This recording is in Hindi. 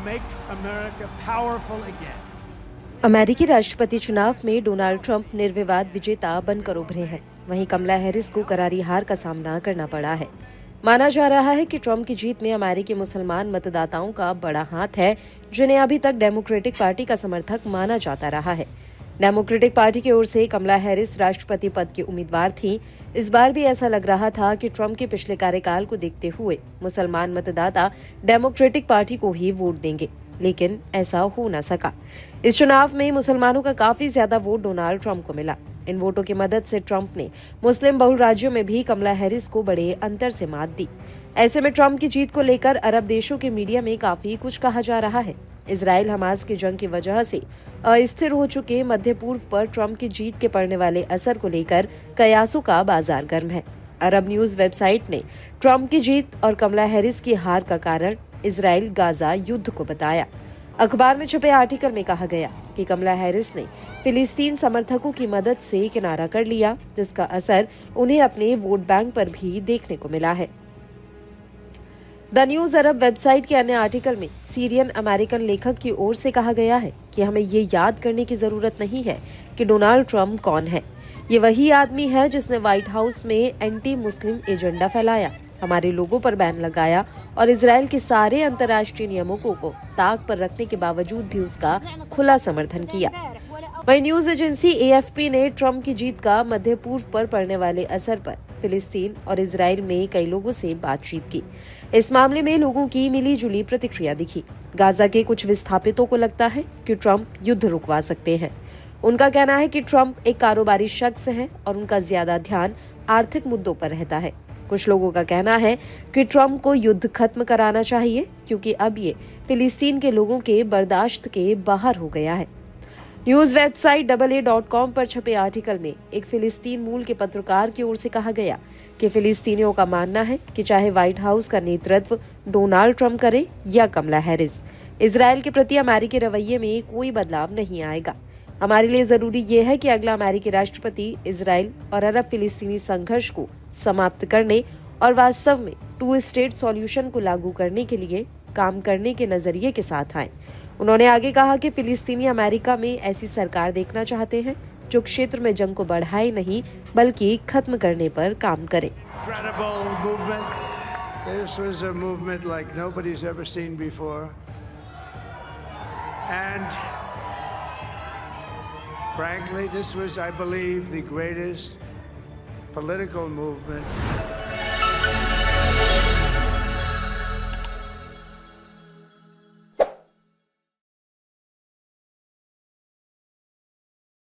make America powerful again. अमेरिकी राष्ट्रपति चुनाव में डोनाल्ड ट्रंप निर्विवाद विजेता बनकर उभरे हैं। वहीं कमला हैरिस को करारी हार का सामना करना पड़ा है। माना जा रहा है कि ट्रंप की जीत में अमेरिकी मुसलमान मतदाताओं का बड़ा हाथ है, जिन्हें अभी तक डेमोक्रेटिक पार्टी का समर्थक माना जाता रहा है। डेमोक्रेटिक पार्टी की ओर से कमला हैरिस राष्ट्रपति पद की उम्मीदवार थीं। इस बार भी ऐसा लग रहा था कि ट्रंप के पिछले कार्यकाल को देखते हुए मुसलमान मतदाता डेमोक्रेटिक पार्टी को ही वोट देंगे, लेकिन ऐसा हो न सका। इस चुनाव में मुसलमानों का काफी ज्यादा वोट डोनाल्ड ट्रंप को मिला। इन वोटों की मदद से ट्रंप ने मुस्लिम बहुल राज्यों में भी कमला हैरिस को बड़े अंतर से मात दी। ऐसे में ट्रंप की जीत को लेकर अरब देशों के मीडिया में काफी कुछ कहा जा रहा है। इजराइल हमास की जंग की वजह से अस्थिर हो चुके मध्य पूर्व पर ट्रंप की जीत के पड़ने वाले असर को लेकर कयासों का बाजार गर्म है। अरब न्यूज वेबसाइट ने ट्रंप की जीत और कमला हैरिस की हार का कारण इजराइल गाजा युद्ध को बताया। अखबार में छपे आर्टिकल में कहा गया कि कमला हैरिस ने फिलिस्तीन समर्थकों की मदद से किनारा कर लिया, जिसका असर उन्हें अपने वोट बैंक पर भी देखने को मिला है। द न्यूज अरब वेबसाइट के अन्य आर्टिकल में सीरियन अमेरिकन लेखक की ओर से कहा गया है कि हमें ये याद करने की जरूरत नहीं है कि डोनाल्ड ट्रंप कौन है। ये वही आदमी है जिसने व्हाइट हाउस में एंटी मुस्लिम एजेंडा फैलाया, हमारे लोगों पर बैन लगाया और इजराइल के सारे अंतर्राष्ट्रीय नियमों को ताक पर रखने के बावजूद भी उसका खुला समर्थन किया। वहीं न्यूज एजेंसी एएफपी ने ट्रंप की जीत का मध्य पूर्व पर पड़ने वाले असर पर फिलिस्तीन और इजराइल में कई लोगों से बातचीत की। इस मामले में लोगों की मिली जुली प्रतिक्रिया दिखी। गाजा के कुछ विस्थापितों को लगता है कि ट्रंप युद्ध रुकवा सकते हैं। उनका कहना है कि ट्रंप एक कारोबारी शख्स हैं और उनका ज्यादा ध्यान आर्थिक मुद्दों पर रहता है। कुछ लोगों का कहना है कि ट्रंप को युद्ध खत्म कराना चाहिए, क्योंकि अब ये फिलिस्तीन के लोगों के बर्दाश्त के बाहर हो गया है। न्यूज वेबसाइट AA.com पर छपे आर्टिकल में एक फिलिस्तीन मूल के पत्रकार की ओर से कहा गया कि फिलिस्तीनियों का मानना है कि चाहे व्हाइट हाउस का नेतृत्व डोनाल्ड ट्रंप करे या कमला हैरिस, इजराइल के प्रति अमेरिकी रवैये में कोई बदलाव नहीं आएगा। हमारे लिए जरूरी ये है कि अगला अमेरिकी राष्ट्रपति इजराइल और अरब फिलिस्तीनी संघर्ष को समाप्त करने और वास्तव में 2 स्टेट सॉल्यूशन को लागू करने के लिए काम करने के नजरिए के साथ आए। उन्होंने आगे कहा कि फिलिस्तीनी अमेरिका में ऐसी सरकार देखना चाहते हैं जो क्षेत्र में जंग को बढ़ाए नहीं बल्कि खत्म करने पर काम करे। Frankly, this was, I believe, the greatest political movement